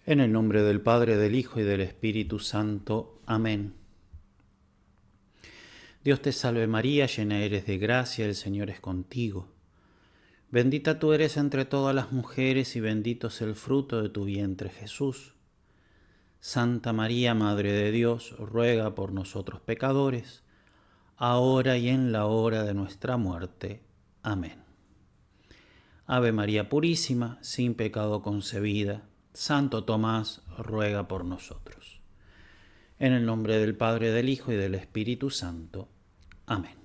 En el nombre del Padre, del Hijo y del Espíritu Santo. Amén. Dios te salve María, llena eres de gracia, el Señor es contigo. Bendita tú eres entre todas las mujeres y bendito es el fruto de tu vientre Jesús. Santa María, Madre de Dios, ruega por nosotros pecadores, ahora y en la hora de nuestra muerte. Amén. Ave María Purísima, sin pecado concebida, Santo Tomás, ruega por nosotros. En el nombre del Padre, del Hijo y del Espíritu Santo. Amén.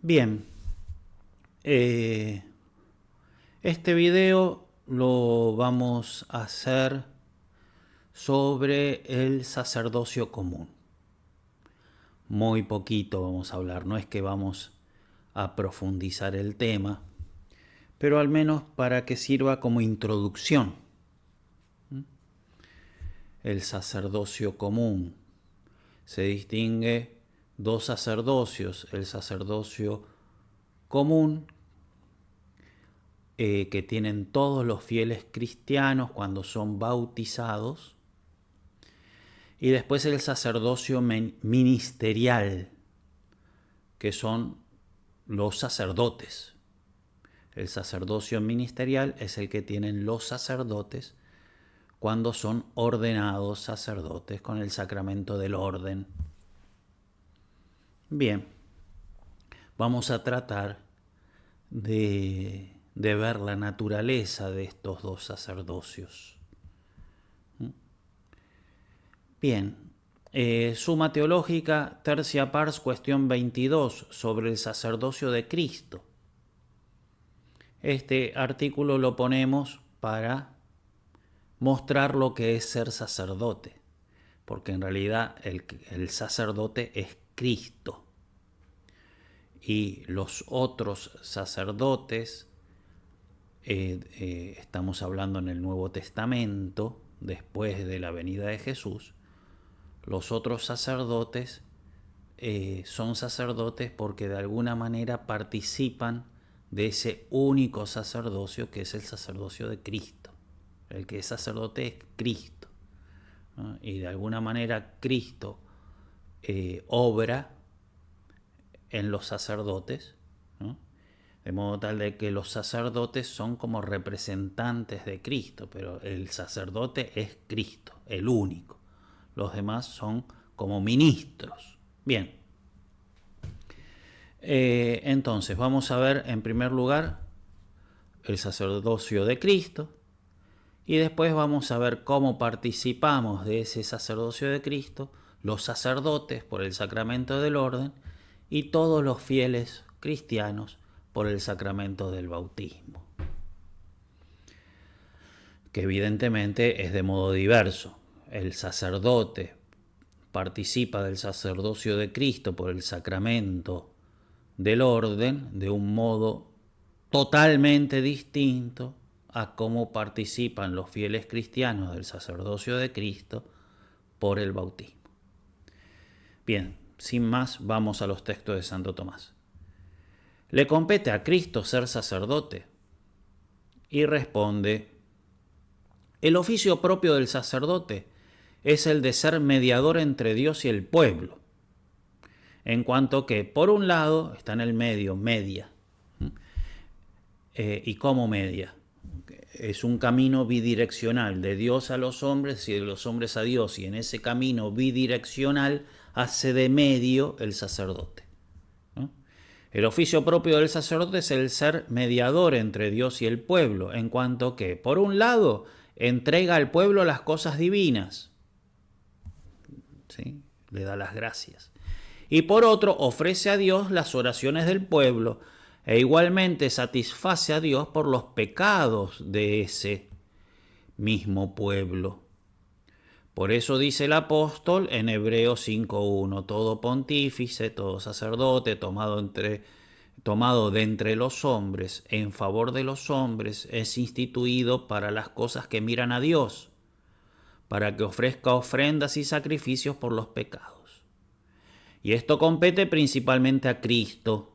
Bien, este video lo vamos a hacer sobre el sacerdocio común. Muy poquito vamos a hablar, no es que vamos a profundizar el tema, pero al menos para que sirva como introducción. El sacerdocio común. Se distingue dos sacerdocios, el sacerdocio común que tienen todos los fieles cristianos cuando son bautizados, y después el sacerdocio ministerial, que son los sacerdotes. El sacerdocio ministerial es el que tienen los sacerdotes cuando son ordenados sacerdotes con el sacramento del orden. Bien, vamos a tratar de ver la naturaleza de estos dos sacerdocios. Bien, Suma Teológica, Tercia Pars, cuestión 22, sobre el sacerdocio de Cristo. Este artículo lo ponemos para mostrar lo que es ser sacerdote, porque en realidad el sacerdote es Cristo. Y los otros sacerdotes, estamos hablando en el Nuevo Testamento, después de la venida de Jesús, los otros sacerdotes son sacerdotes porque de alguna manera participan de ese único sacerdocio que es el sacerdocio de Cristo. El que es sacerdote es Cristo, ¿no? Y de alguna manera Cristo obra en los sacerdotes, ¿no? De modo tal de que los sacerdotes son como representantes de Cristo, pero el sacerdote es Cristo, el único. Los demás son como ministros. Bien. Entonces vamos a ver en primer lugar el sacerdocio de Cristo y después vamos a ver cómo participamos de ese sacerdocio de Cristo los sacerdotes por el sacramento del orden y todos los fieles cristianos por el sacramento del bautismo, que evidentemente es de modo diverso. El sacerdote participa del sacerdocio de Cristo por el sacramento del orden de un modo totalmente distinto a cómo participan los fieles cristianos del sacerdocio de Cristo por el bautismo. Bien, sin más, vamos a los textos de Santo Tomás. ¿Le compete a Cristo ser sacerdote? Y responde: el oficio propio del sacerdote es el de ser mediador entre Dios y el pueblo, en cuanto que, por un lado, está en el medio, media. ¿Y cómo media? Es un camino bidireccional, de Dios a los hombres y de los hombres a Dios, y en ese camino bidireccional hace de medio el sacerdote, ¿no? El oficio propio del sacerdote es el ser mediador entre Dios y el pueblo, en cuanto que, por un lado, entrega al pueblo las cosas divinas, ¿sí? Le da las gracias. Y por otro, ofrece a Dios las oraciones del pueblo e igualmente satisface a Dios por los pecados de ese mismo pueblo. Por eso dice el apóstol en Hebreos 5:1: todo pontífice, todo sacerdote, tomado de entre los hombres, en favor de los hombres, es instituido para las cosas que miran a Dios, para que ofrezca ofrendas y sacrificios por los pecados. Y esto compete principalmente a Cristo,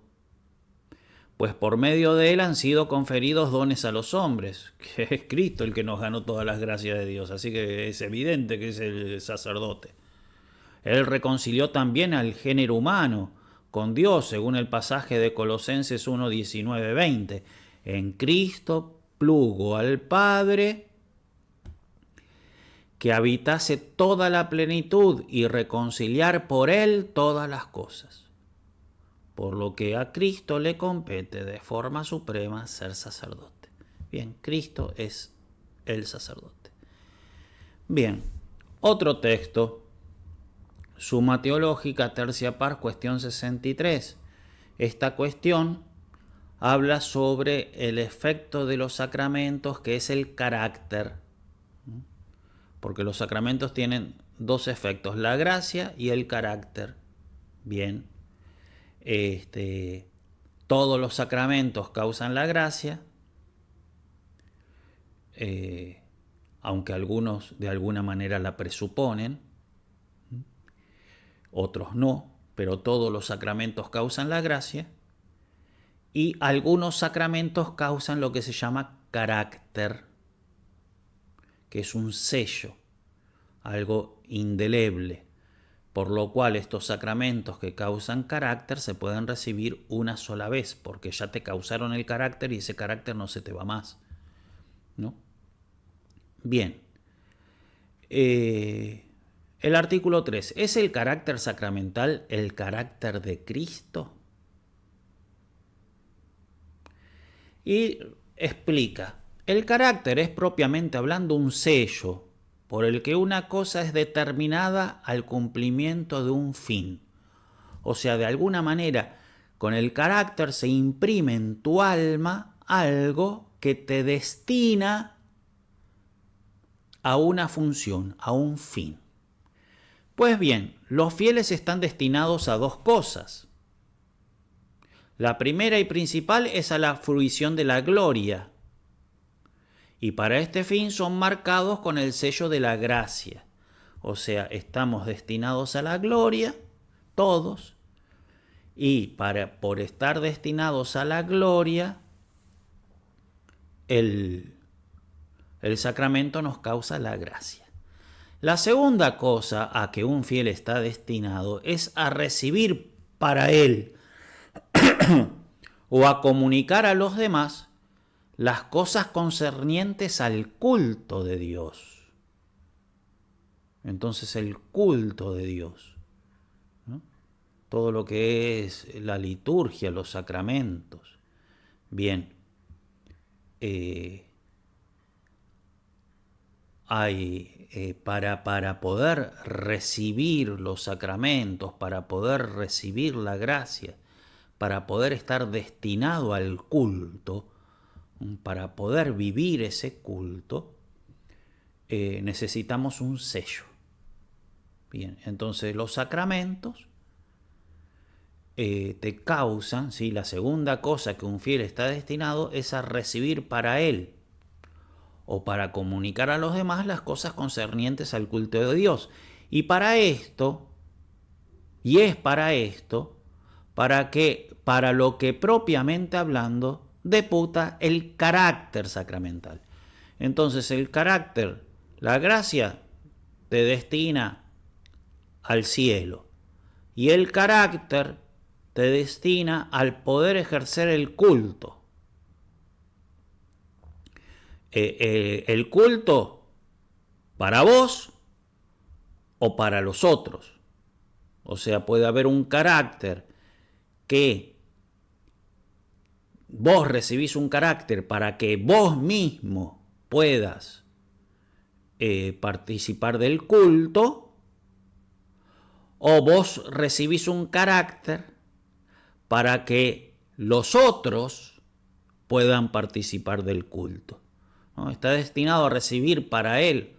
pues por medio de él han sido conferidos dones a los hombres, que es Cristo el que nos ganó todas las gracias de Dios, así que es evidente que es el sacerdote. Él reconcilió también al género humano con Dios, según el pasaje de Colosenses 1, 19, 20. En Cristo plugo al Padre que habitase toda la plenitud y reconciliar por él todas las cosas. Por lo que a Cristo le compete de forma suprema ser sacerdote. Bien, Cristo es el sacerdote. Bien, otro texto, Suma Teológica, tercia par, cuestión 63. Esta cuestión habla sobre el efecto de los sacramentos, que es el carácter. Porque los sacramentos tienen dos efectos, la gracia y el carácter. Bien, todos los sacramentos causan la gracia, aunque algunos de alguna manera la presuponen, otros no, pero todos los sacramentos causan la gracia, y algunos sacramentos causan lo que se llama carácter, que es un sello, algo indeleble, por lo cual estos sacramentos que causan carácter se pueden recibir una sola vez, porque ya te causaron el carácter y ese carácter no se te va más, ¿no? Bien. El artículo 3. ¿Es el carácter sacramental el carácter de Cristo? Y explica. El carácter es propiamente hablando un sello por el que una cosa es determinada al cumplimiento de un fin. O sea, de alguna manera, con el carácter se imprime en tu alma algo que te destina a una función, a un fin. Pues bien, los fieles están destinados a dos cosas. La primera y principal es a la fruición de la gloria. Y para este fin son marcados con el sello de la gracia. O sea, estamos destinados a la gloria, todos. Y por estar destinados a la gloria, el sacramento nos causa la gracia. La segunda cosa a que un fiel está destinado es a recibir para él o a comunicar a los demás las cosas concernientes al culto de Dios. Entonces el culto de Dios, ¿no? Todo lo que es la liturgia, los sacramentos. Bien, para poder recibir los sacramentos, para poder recibir la gracia, para poder estar destinado al culto, para poder vivir ese culto, necesitamos un sello. Bien, entonces los sacramentos te causan, ¿sí? La segunda cosa que un fiel está destinado es a recibir para él o para comunicar a los demás las cosas concernientes al culto de Dios. Y para esto, para lo que propiamente hablando deputa el carácter sacramental. Entonces el carácter, la gracia, te destina al cielo. Y el carácter te destina al poder ejercer el culto. El culto para vos o para los otros. O sea, puede haber un carácter que vos recibís un carácter para que vos mismo puedas participar del culto, o vos recibís un carácter para que los otros puedan participar del culto, ¿no? Está destinado a recibir para él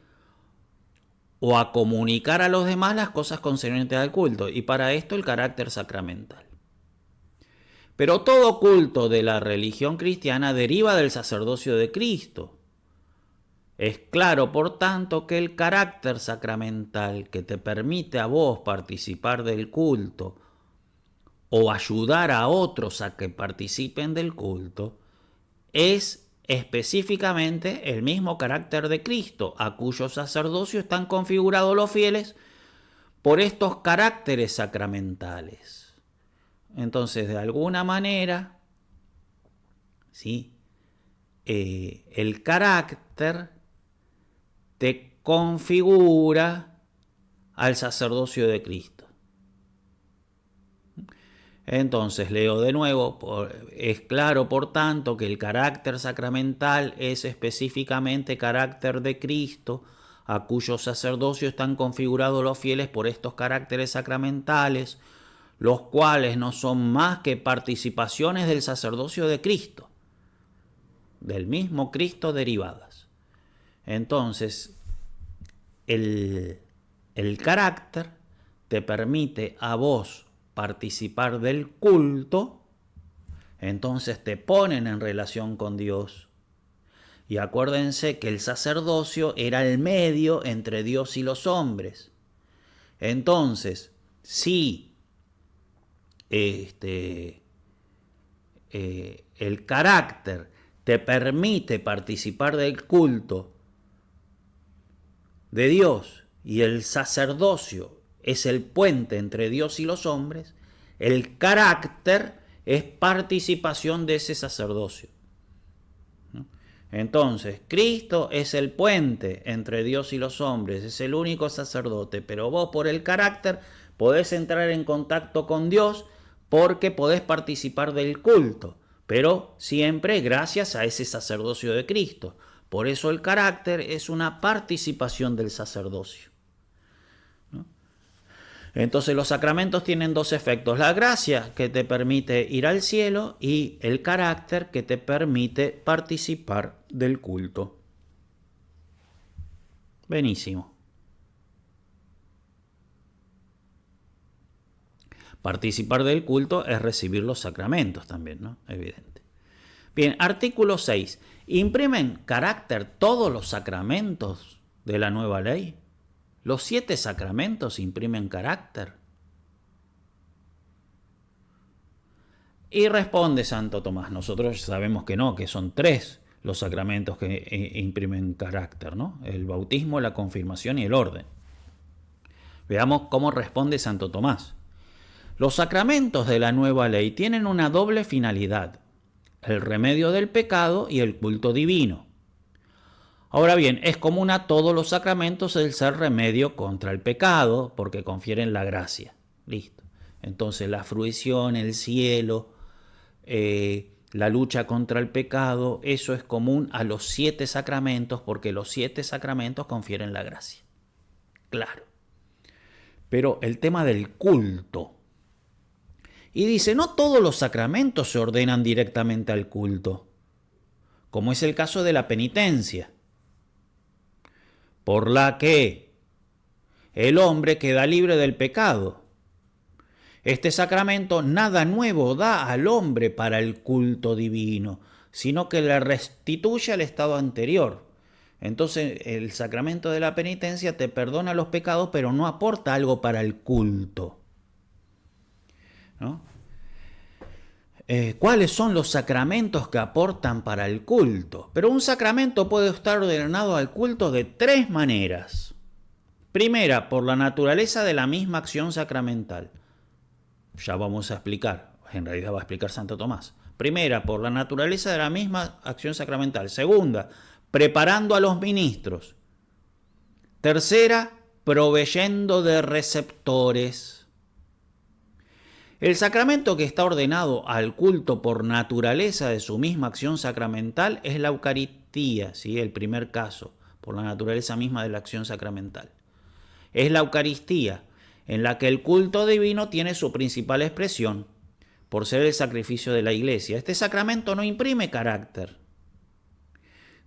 o a comunicar a los demás las cosas concernientes al culto, y para esto el carácter sacramental. Pero todo culto de la religión cristiana deriva del sacerdocio de Cristo. Es claro, por tanto, que el carácter sacramental que te permite a vos participar del culto o ayudar a otros a que participen del culto es específicamente el mismo carácter de Cristo, a cuyo sacerdocio están configurados los fieles por estos caracteres sacramentales. Entonces, de alguna manera, ¿sí? El carácter te configura al sacerdocio de Cristo. Entonces, leo de nuevo, es claro, por tanto, que el carácter sacramental es específicamente carácter de Cristo, a cuyo sacerdocio están configurados los fieles por estos caracteres sacramentales, los cuales no son más que participaciones del sacerdocio de Cristo, del mismo Cristo derivadas. Entonces, el carácter te permite a vos participar del culto, entonces te ponen en relación con Dios. Y acuérdense que el sacerdocio era el medio entre Dios y los hombres. Entonces, si el carácter te permite participar del culto de Dios y el sacerdocio es el puente entre Dios y los hombres, el carácter es participación de ese sacerdocio. ¿No? Entonces, Cristo es el puente entre Dios y los hombres, es el único sacerdote, pero vos por el carácter podés entrar en contacto con Dios porque podés participar del culto, pero siempre gracias a ese sacerdocio de Cristo. Por eso el carácter es una participación del sacerdocio. ¿No? Entonces los sacramentos tienen dos efectos: la gracia, que te permite ir al cielo, y el carácter, que te permite participar del culto. Buenísimo. Participar del culto es recibir los sacramentos también, ¿no? Evidente. Bien, artículo 6. ¿Imprimen carácter todos los sacramentos de la nueva ley? ¿Los 7 sacramentos imprimen carácter? Y responde Santo Tomás: nosotros sabemos que no, que son 3 los sacramentos que imprimen carácter, ¿no? El bautismo, la confirmación y el orden. Veamos cómo responde Santo Tomás. Los sacramentos de la nueva ley tienen una doble finalidad: el remedio del pecado y el culto divino. Ahora bien, es común a todos los sacramentos el ser remedio contra el pecado, porque confieren la gracia. Listo. Entonces la fruición, el cielo, la lucha contra el pecado, eso es común a los 7 sacramentos, porque los 7 sacramentos confieren la gracia. Claro. Pero el tema del culto. Y dice, no todos los sacramentos se ordenan directamente al culto, como es el caso de la penitencia, por la que el hombre queda libre del pecado. Este sacramento nada nuevo da al hombre para el culto divino, sino que le restituye al estado anterior. Entonces el sacramento de la penitencia te perdona los pecados, pero no aporta algo para el culto, ¿no? ¿Cuáles son los sacramentos que aportan para el culto? Pero un sacramento puede estar ordenado al culto de 3 maneras. Primera, por la naturaleza de la misma acción sacramental. Ya vamos a explicar, en realidad va a explicar Santo Tomás. Primera, por la naturaleza de la misma acción sacramental. Segunda, preparando a los ministros. Tercera, proveyendo de receptores. El sacramento que está ordenado al culto por naturaleza de su misma acción sacramental es la Eucaristía, ¿sí? El primer caso, por la naturaleza misma de la acción sacramental. Es la Eucaristía, en la que el culto divino tiene su principal expresión, por ser el sacrificio de la Iglesia. Este sacramento no imprime carácter,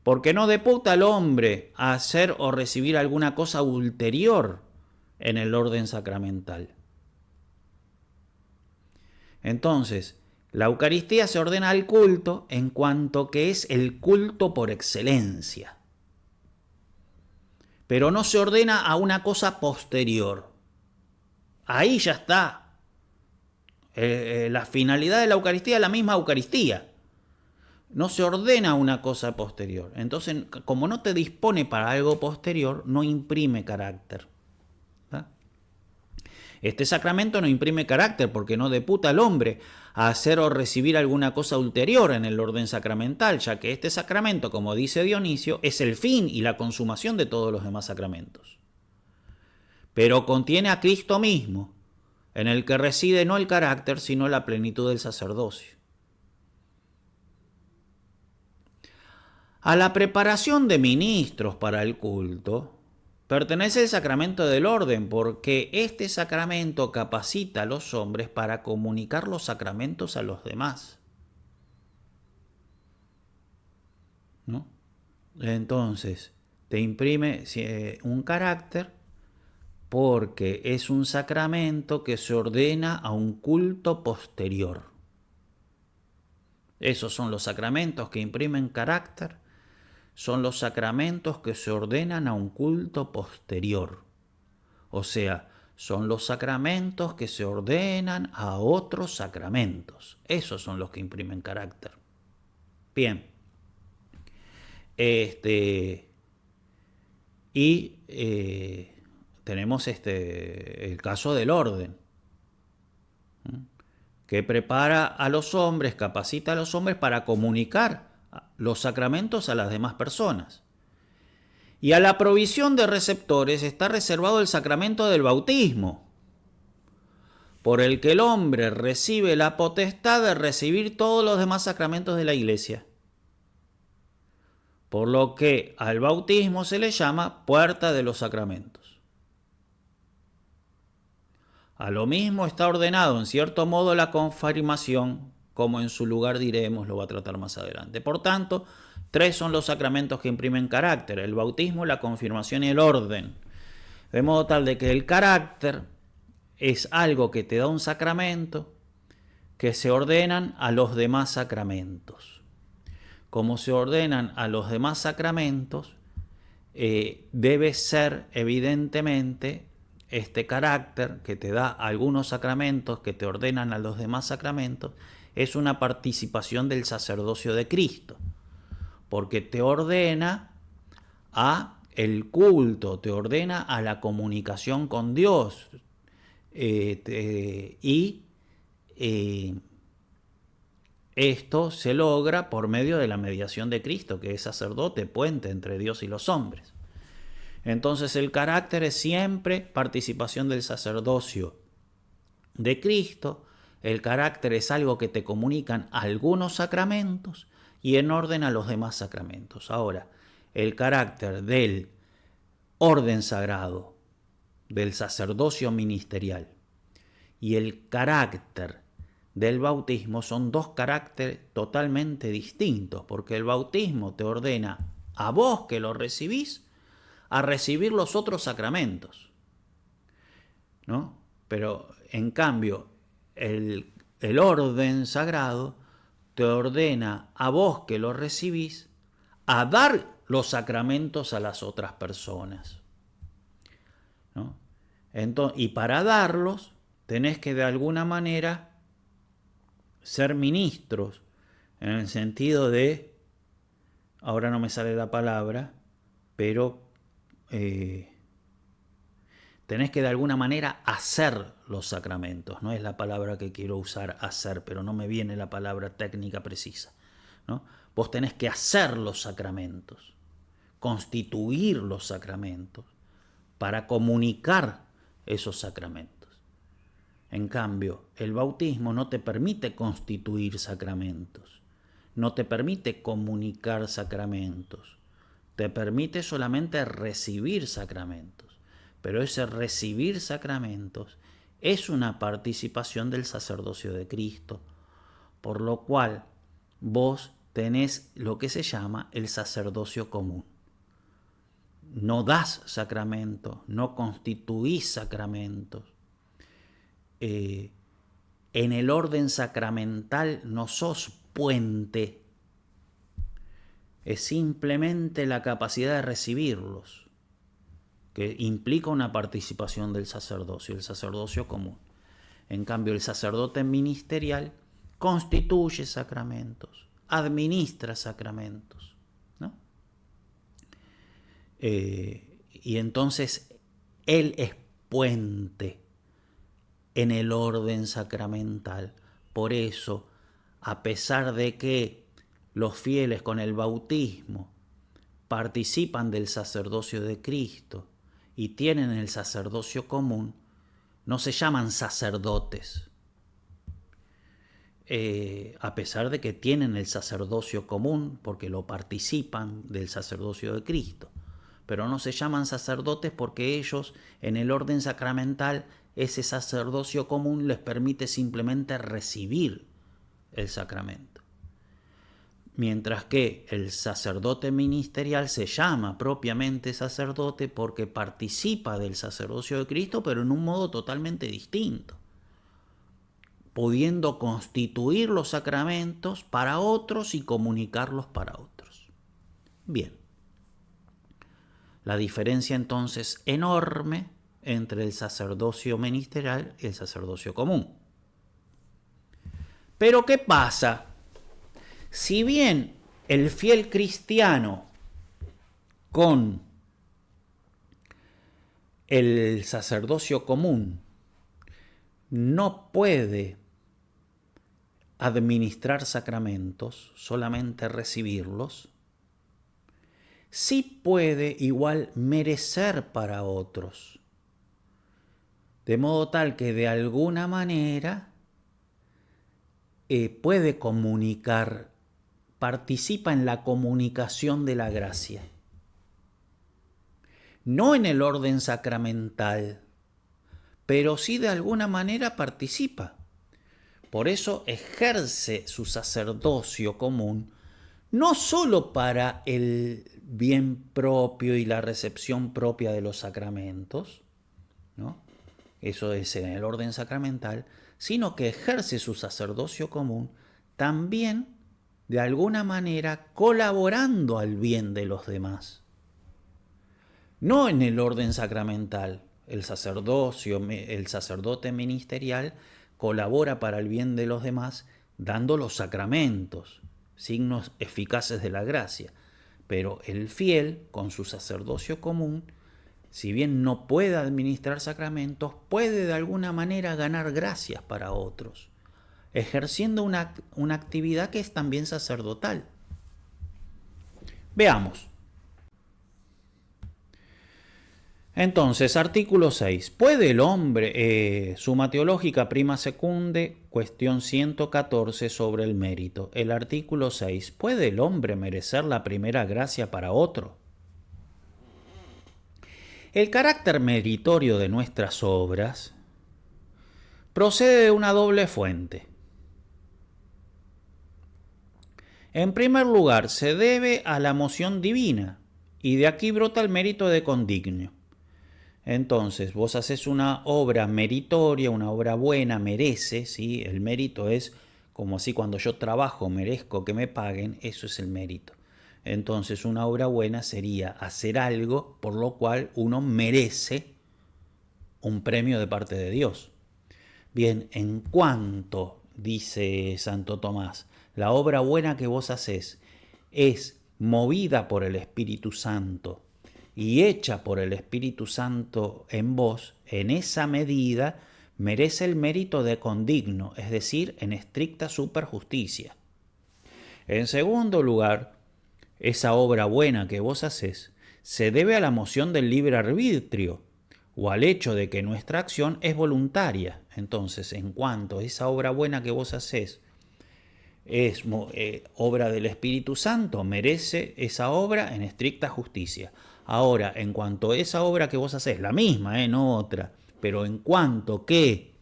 porque no deputa al hombre a hacer o recibir alguna cosa ulterior en el orden sacramental. Entonces, la Eucaristía se ordena al culto en cuanto que es el culto por excelencia, pero no se ordena a una cosa posterior. Ahí ya está La finalidad de la Eucaristía es la misma Eucaristía. No se ordena una cosa posterior. Entonces, como no te dispone para algo posterior, no imprime carácter. ¿Tá? Este sacramento no imprime carácter porque no deputa al hombre a hacer o recibir alguna cosa ulterior en el orden sacramental, ya que este sacramento, como dice Dionisio, es el fin y la consumación de todos los demás sacramentos. Pero contiene a Cristo mismo, en el que reside no el carácter, sino la plenitud del sacerdocio. A la preparación de ministros para el culto pertenece el sacramento del orden, porque este sacramento capacita a los hombres para comunicar los sacramentos a los demás, ¿no? Entonces, te imprime un carácter porque es un sacramento que se ordena a un culto posterior. Esos son los sacramentos que imprimen carácter, son los sacramentos que se ordenan a un culto posterior. O sea, son los sacramentos que se ordenan a otros sacramentos. Esos son los que imprimen carácter. Bien. Tenemos el caso del orden, que prepara a los hombres, capacita a los hombres para comunicar los sacramentos a las demás personas. Y a la provisión de receptores está reservado el sacramento del bautismo, por el que el hombre recibe la potestad de recibir todos los demás sacramentos de la Iglesia. Por lo que al bautismo se le llama puerta de los sacramentos. A lo mismo está ordenado en cierto modo la confirmación, como en su lugar diremos, lo va a tratar más adelante. Por tanto, 3 son los sacramentos que imprimen carácter: el bautismo, la confirmación y el orden. De modo tal de que el carácter es algo que te da un sacramento que se ordenan a los demás sacramentos. Como se ordenan a los demás sacramentos, debe ser evidentemente este carácter que te da algunos sacramentos que te ordenan a los demás sacramentos, es una participación del sacerdocio de Cristo, porque te ordena a el culto, te ordena a la comunicación con Dios, esto se logra por medio de la mediación de Cristo, que es sacerdote, puente entre Dios y los hombres. Entonces el carácter es siempre participación del sacerdocio de Cristo. El carácter es algo que te comunican algunos sacramentos y en orden a los demás sacramentos. Ahora, el carácter del orden sagrado, del sacerdocio ministerial, y el carácter del bautismo son 2 caracteres totalmente distintos, porque el bautismo te ordena a vos que lo recibís a recibir los otros sacramentos, ¿no? Pero en cambio el orden sagrado te ordena a vos que lo recibís a dar los sacramentos a las otras personas, ¿no? Entonces, y para darlos tenés que de alguna manera ser ministros, en el sentido de, ahora no me sale la palabra, pero tenés que de alguna manera hacer los sacramentos. No es la palabra que quiero usar, hacer, pero no me viene la palabra técnica precisa, ¿no? Vos tenés que hacer los sacramentos, constituir los sacramentos para comunicar esos sacramentos. En cambio, el bautismo no te permite constituir sacramentos, no te permite comunicar sacramentos, te permite solamente recibir sacramentos. Pero ese recibir sacramentos es una participación del sacerdocio de Cristo, por lo cual vos tenés lo que se llama el sacerdocio común. No das sacramentos, no constituís sacramentos. En el orden sacramental no sos puente, es simplemente la capacidad de recibirlos, que implica una participación del sacerdocio, el sacerdocio común. En cambio, el sacerdote ministerial constituye sacramentos, administra sacramentos, ¿no? Y entonces él es puente en el orden sacramental. Por eso, a pesar de que los fieles con el bautismo participan del sacerdocio de Cristo y tienen el sacerdocio común, no se llaman sacerdotes. A pesar de que tienen el sacerdocio común, porque lo participan del sacerdocio de Cristo, pero no se llaman sacerdotes porque ellos, en el orden sacramental, ese sacerdocio común les permite simplemente recibir el sacramento. Mientras que el sacerdote ministerial se llama propiamente sacerdote porque participa del sacerdocio de Cristo, pero en un modo totalmente distinto, pudiendo constituir los sacramentos para otros y comunicarlos para otros. Bien, la diferencia entonces enorme entre el sacerdocio ministerial y el sacerdocio común. Pero ¿qué pasa? Si bien el fiel cristiano con el sacerdocio común no puede administrar sacramentos, solamente recibirlos, sí puede igual merecer para otros, de modo tal que de alguna manera puede comunicar, participa en la comunicación de la gracia. No en el orden sacramental, pero sí de alguna manera participa. Por eso ejerce su sacerdocio común, no solo para el bien propio y la recepción propia de los sacramentos, ¿no? Eso es en el orden sacramental, sino que ejerce su sacerdocio común también de alguna manera colaborando al bien de los demás. No en el orden sacramental, el sacerdote ministerial colabora para el bien de los demás dando los sacramentos, signos eficaces de la gracia. Pero el fiel, con su sacerdocio común, si bien no puede administrar sacramentos, puede de alguna manera ganar gracias para otros, ejerciendo una actividad que es también sacerdotal. Veamos. Entonces, artículo 6. ¿Puede el hombre, Summa Teológica Prima Secunde, cuestión 114 sobre el mérito? El artículo 6. ¿Puede el hombre merecer la primera gracia para otro? El carácter meritorio de nuestras obras procede de una doble fuente. En primer lugar, se debe a la moción divina, y de aquí brota el mérito de condignio. Entonces, vos haces una obra meritoria, una obra buena, merece, ¿sí? El mérito es como así cuando yo trabajo, merezco que me paguen, eso es el mérito. Entonces, una obra buena sería hacer algo por lo cual uno merece un premio de parte de Dios. Bien, en cuanto, dice Santo Tomás, la obra buena que vos hacés es movida por el Espíritu Santo y hecha por el Espíritu Santo en vos, en esa medida merece el mérito de condigno, es decir, en estricta superjusticia. En segundo lugar, esa obra buena que vos hacés se debe a la moción del libre arbitrio o al hecho de que nuestra acción es voluntaria. Entonces, en cuanto esa obra buena que vos hacés es obra del Espíritu Santo, merece esa obra en estricta justicia. Ahora, en cuanto a esa obra que vos hacés, la misma, no otra, pero en cuanto que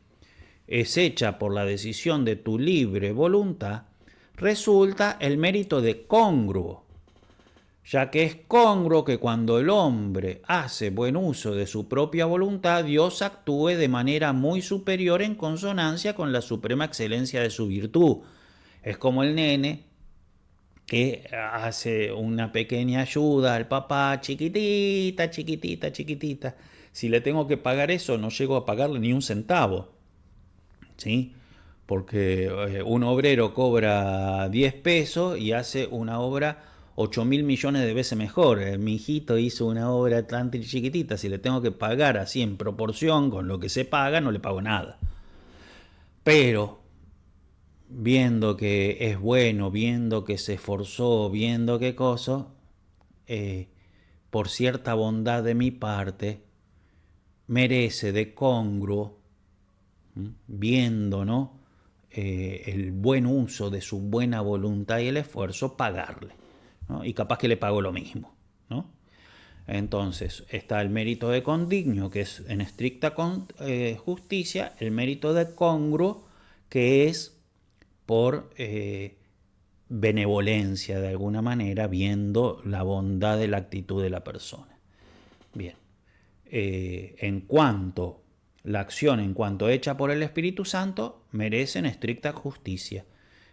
es hecha por la decisión de tu libre voluntad, resulta el mérito de congruo, ya que es congruo que cuando el hombre hace buen uso de su propia voluntad, Dios actúe de manera muy superior en consonancia con la suprema excelencia de su virtud. Es como el nene que hace una pequeña ayuda al papá, chiquitita, chiquitita, chiquitita. Si le tengo que pagar eso, no llego a pagarle ni un centavo. ¿sí? Porque un obrero cobra 10 pesos y hace una obra 8.000 millones de veces mejor. Mi hijito hizo una obra tan chiquitita, si le tengo que pagar así en proporción con lo que se paga, no le pago nada. Pero viendo que es bueno, viendo que se esforzó, viendo qué cosa, por cierta bondad de mi parte, merece de congruo, viendo, ¿no? El buen uso de su buena voluntad y el esfuerzo, pagarle, ¿no? Y capaz que le pago lo mismo, ¿no? Entonces está el mérito de condignio, que es en estricta justicia, el mérito de congruo, que es por benevolencia de alguna manera, viendo la bondad de la actitud de la persona. Bien, en cuanto la acción, en cuanto hecha por el Espíritu Santo, merece en estricta justicia.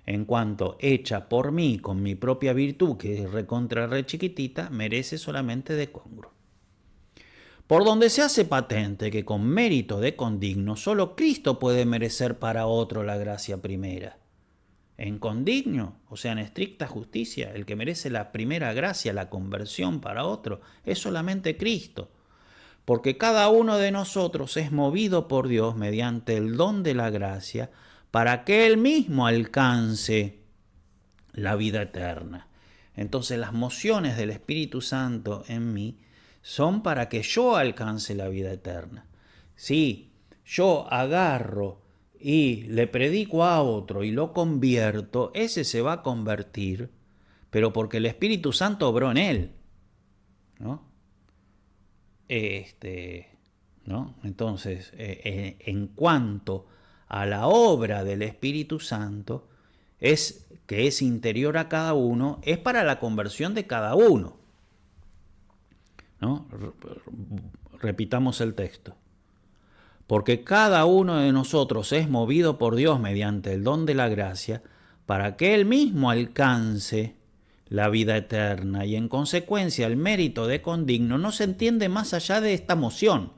En cuanto hecha por mí, con mi propia virtud, que es recontra re chiquitita, merece solamente de congruo. Por donde se hace patente que con mérito de condigno, solo Cristo puede merecer para otro la gracia primera. En condigno, o sea, en estricta justicia, el que merece la primera gracia, la conversión para otro, es solamente Cristo. Porque cada uno de nosotros es movido por Dios mediante el don de la gracia para que Él mismo alcance la vida eterna. Entonces las mociones del Espíritu Santo en mí son para que yo alcance la vida eterna. Si yo agarro y le predico a otro y lo convierto, ese se va a convertir, pero porque el Espíritu Santo obró en él, ¿no? ¿No? Entonces, en cuanto a la obra del Espíritu Santo, que es interior a cada uno, es para la conversión de cada uno, ¿no? Repitamos el texto. Porque cada uno de nosotros es movido por Dios mediante el don de la gracia para que Él mismo alcance la vida eterna, y en consecuencia el mérito de condigno no se entiende más allá de esta moción.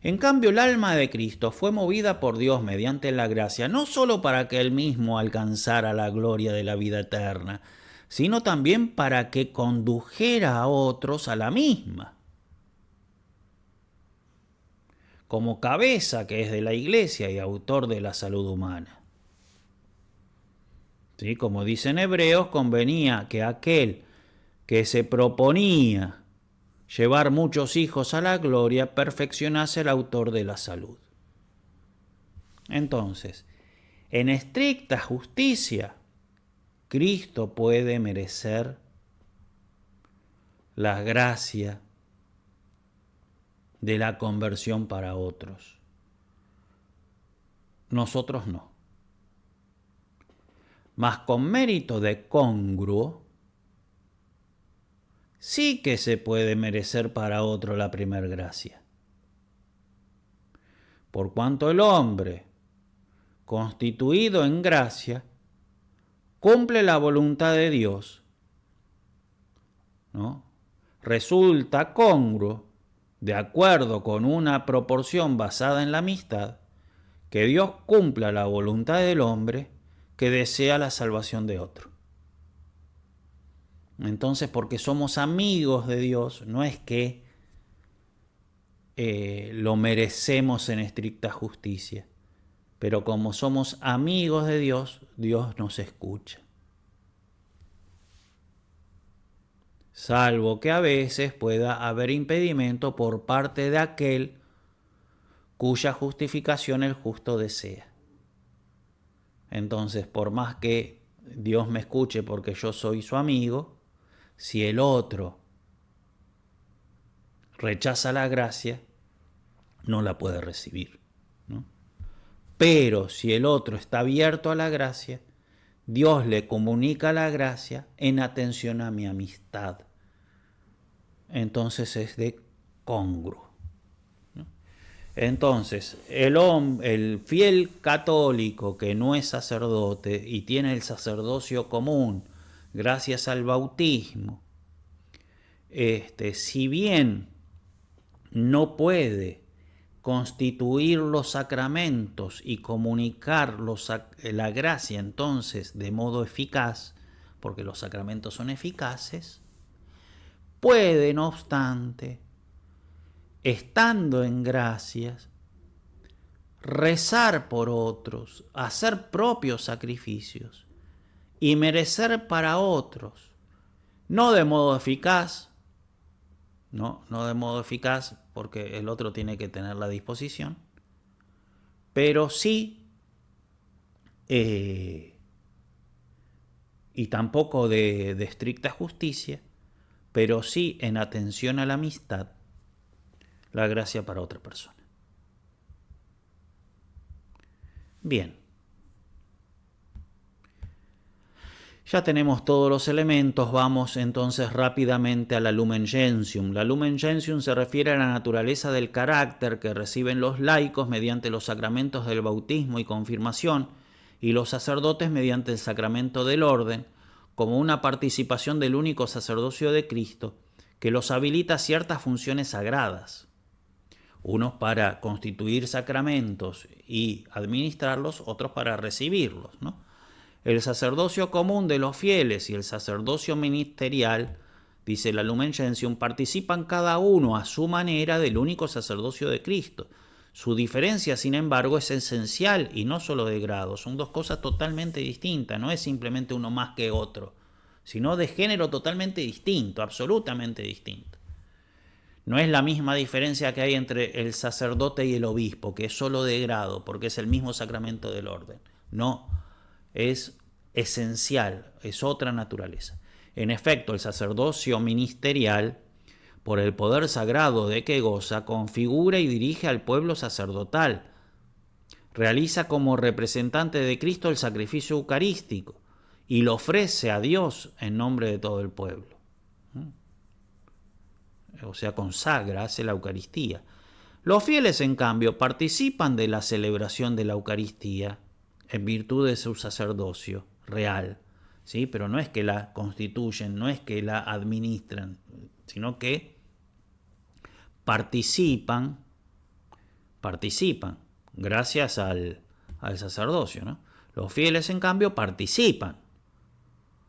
En cambio, el alma de Cristo fue movida por Dios mediante la gracia, no sólo para que Él mismo alcanzara la gloria de la vida eterna, sino también para que condujera a otros a la misma. Como cabeza que es de la Iglesia y autor de la salud humana. ¿Sí? Como dicen Hebreos, convenía que aquel que se proponía llevar muchos hijos a la gloria perfeccionase el autor de la salud. Entonces, en estricta justicia, Cristo puede merecer la gracia de la conversión para otros. Nosotros no. Mas con mérito de congruo, sí que se puede merecer para otro la primer gracia. Por cuanto el hombre, constituido en gracia, cumple la voluntad de Dios, ¿no? Resulta congruo, de acuerdo con una proporción basada en la amistad, que Dios cumpla la voluntad del hombre que desea la salvación de otro. Entonces, porque somos amigos de Dios, no es que lo merecemos en estricta justicia, pero como somos amigos de Dios, Dios nos escucha. Salvo que a veces pueda haber impedimento por parte de aquel cuya justificación el justo desea. Entonces, por más que Dios me escuche porque yo soy su amigo, si el otro rechaza la gracia, no la puede recibir, ¿no? Pero si el otro está abierto a la gracia, Dios le comunica la gracia en atención a mi amistad. Entonces es de congruo, ¿no? Entonces, el fiel católico que no es sacerdote y tiene el sacerdocio común gracias al bautismo, si bien no puede constituir los sacramentos y comunicar la gracia entonces de modo eficaz, porque los sacramentos son eficaces, puede, no obstante, estando en gracias, rezar por otros, hacer propios sacrificios y merecer para otros, no de modo eficaz, no de modo eficaz porque el otro tiene que tener la disposición, pero sí, y tampoco de estricta justicia, pero sí en atención a la amistad, la gracia para otra persona. Bien. Ya tenemos todos los elementos, vamos entonces rápidamente a la Lumen Gentium. La Lumen Gentium se refiere a la naturaleza del carácter que reciben los laicos mediante los sacramentos del bautismo y confirmación y los sacerdotes mediante el sacramento del orden, como una participación del único sacerdocio de Cristo que los habilita a ciertas funciones sagradas. Unos para constituir sacramentos y administrarlos, otros para recibirlos, ¿no? El sacerdocio común de los fieles y el sacerdocio ministerial, dice la Lumen Gentium, participan cada uno a su manera del único sacerdocio de Cristo. Su diferencia, sin embargo, es esencial y no solo de grado. Son dos cosas totalmente distintas. No es simplemente uno más que otro, sino de género totalmente distinto, absolutamente distinto. No es la misma diferencia que hay entre el sacerdote y el obispo, que es solo de grado, porque es el mismo sacramento del orden. No, es esencial, es otra naturaleza. En efecto, el sacerdocio ministerial, por el poder sagrado de que goza, configura y dirige al pueblo sacerdotal. Realiza como representante de Cristo el sacrificio eucarístico y lo ofrece a Dios en nombre de todo el pueblo. O sea, consagra, hace la Eucaristía. Los fieles, en cambio, participan de la celebración de la Eucaristía en virtud de su sacerdocio real, ¿sí? Pero no es que la constituyen, no es que la administran, sino que participan gracias al sacerdocio, ¿no? Los fieles, en cambio, participan,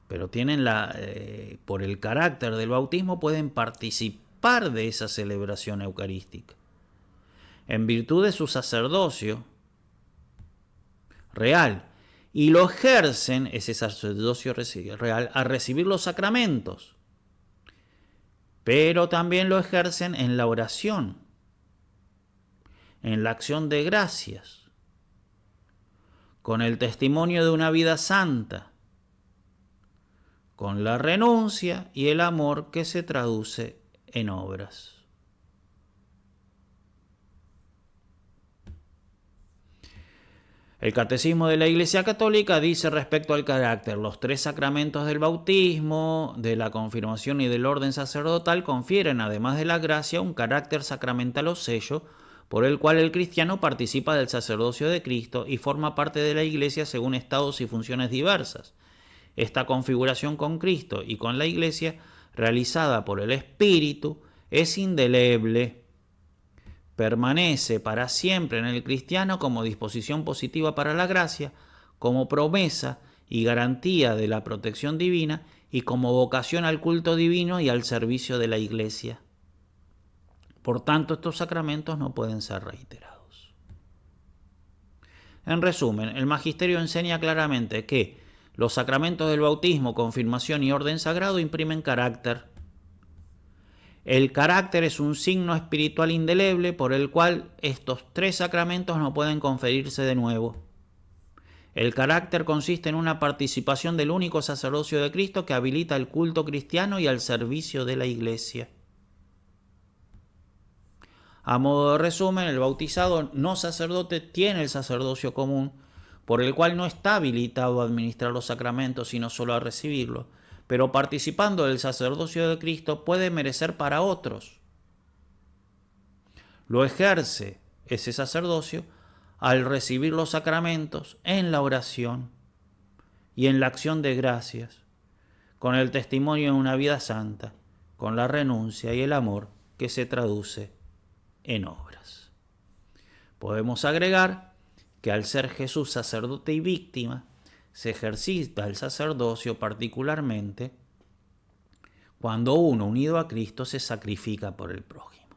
pero tienen por el carácter del bautismo pueden participar de esa celebración eucarística. En virtud de su sacerdocio real, y lo ejercen, ese sacerdocio real, a recibir los sacramentos, pero también lo ejercen en la oración, en la acción de gracias, con el testimonio de una vida santa, con la renuncia y el amor que se traduce en obras. El Catecismo de la Iglesia Católica dice respecto al carácter: los tres sacramentos del bautismo, de la confirmación y del orden sacerdotal confieren, además de la gracia, un carácter sacramental o sello por el cual el cristiano participa del sacerdocio de Cristo y forma parte de la Iglesia según estados y funciones diversas. Esta configuración con Cristo y con la Iglesia, realizada por el Espíritu, es indeleble. Permanece para siempre en el cristiano como disposición positiva para la gracia, como promesa y garantía de la protección divina y como vocación al culto divino y al servicio de la Iglesia. Por tanto, estos sacramentos no pueden ser reiterados. En resumen, el Magisterio enseña claramente que los sacramentos del bautismo, confirmación y orden sagrado imprimen carácter. El carácter es un signo espiritual indeleble por el cual estos tres sacramentos no pueden conferirse de nuevo. El carácter consiste en una participación del único sacerdocio de Cristo que habilita el culto cristiano y al servicio de la Iglesia. A modo de resumen, el bautizado no sacerdote tiene el sacerdocio común, por el cual no está habilitado a administrar los sacramentos, sino solo a recibirlos, pero participando del sacerdocio de Cristo puede merecer para otros. Lo ejerce ese sacerdocio al recibir los sacramentos en la oración y en la acción de gracias, con el testimonio de una vida santa, con la renuncia y el amor que se traduce en obras. Podemos agregar que al ser Jesús sacerdote y víctima, se ejercita el sacerdocio particularmente cuando uno, unido a Cristo, se sacrifica por el prójimo.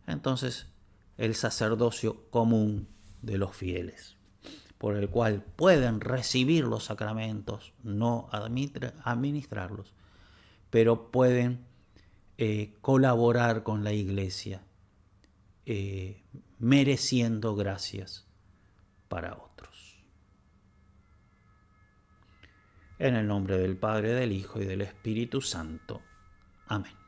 Entonces, el sacerdocio común de los fieles, por el cual pueden recibir los sacramentos, no administrarlos, pero pueden colaborar con la Iglesia, mereciendo gracias para otros. En el nombre del Padre, del Hijo y del Espíritu Santo. Amén.